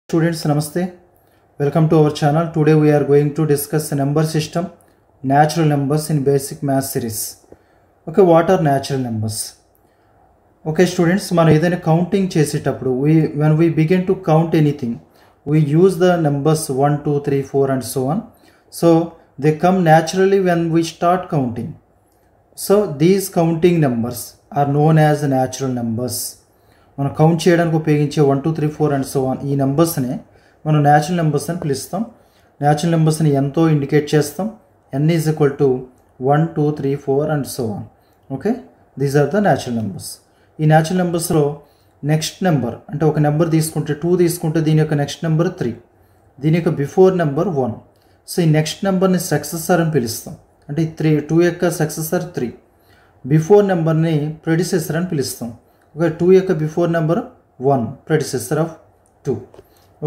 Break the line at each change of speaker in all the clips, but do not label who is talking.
Students, Namaste. Welcome to our channel. Today we are going to discuss number system, natural numbers in basic math series. Okay, what are natural numbers? Okay, students, మనం ఏదైనా counting చేసేటప్పుడు when we begin to count anything, we use the numbers 1, 2, 3, 4 and so on. So they come naturally when we start counting. So these counting numbers are known as natural numbers. మనం count చేయడానికి ఉపయోగించే 1, 2, 3, 4 and so on ఈ నెంబర్స్నే మనం natural numbers అని పిలుస్తాం. Natural నెంబర్స్ని ఎంతో indicate చేస్తాం. n is equal to 1, 2, 3, 4 and so on. Okay, these are the natural numbers. ఈ న్యాచురల్ నెంబర్స్లో నెక్స్ట్ నెంబర్ అంటే ఒక నెంబర్ తీసుకుంటే 2 తీసుకుంటే దీని యొక్క నెక్స్ట్ నెంబర్ 3, దీని యొక్క బిఫోర్ నెంబర్ 1. సో ఈ నెక్స్ట్ నెంబర్ని సక్సెసర్ అని పిలుస్తాం. అంటే 2 యొక్క సక్సెసర్ 3, బిఫోర్ నెంబర్ని ప్రెడిసెసర్ అని పిలుస్తాం. ఓకే, 2 యొక్క before number 1, predecessor of 2.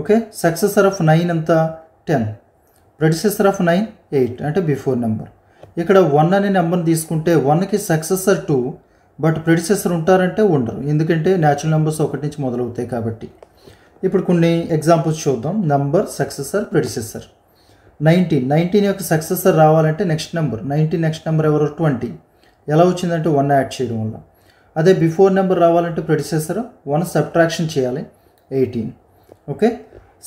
Okay, successor of 9 అంతా 10, ప్రెడిసెసర్ ఆఫ్ 9 8 అంటే బిఫోర్ నెంబర్. ఇక్కడ 1 అనే నెంబర్ని తీసుకుంటే 1కి సక్సెసర్ 2, బట్ ప్రెడిసెసర్ ఉంటారంటే ఉండరు, ఎందుకంటే న్యాచురల్ నెంబర్స్ 1 నుంచి మొదలవుతాయి కాబట్టి. ఇప్పుడు కొన్ని ఎగ్జాంపుల్స్ చూద్దాం. Number, successor, predecessor. 19 యొక్క సక్సెసర్ రావాలంటే నెక్స్ట్ నెంబర్ 19 నెక్స్ట్ నెంబర్ ఎవరు 20. ఎలా వచ్చిందంటే 1 యాడ్ చేయడం వల్ల. అదే బిఫోర్ నెంబర్ రావాలంటే ప్రెడిసెసర్ 1 సబ్ట్రాక్షన్ చేయాలి 18. ఓకే,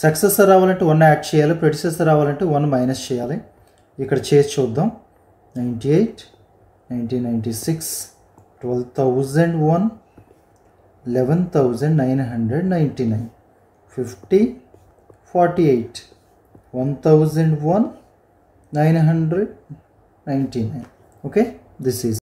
సక్సెసర్ రావాలంటే 1 యాడ్ చేయాలి, ప్రెడిసెసర్ రావాలంటే 1 మైనస్ చేయాలి. ఇక్కడ చేసి చూద్దాం. 98, 1996, 12,001, 11,999, 50, 48, 1,001, 999. Okay, this is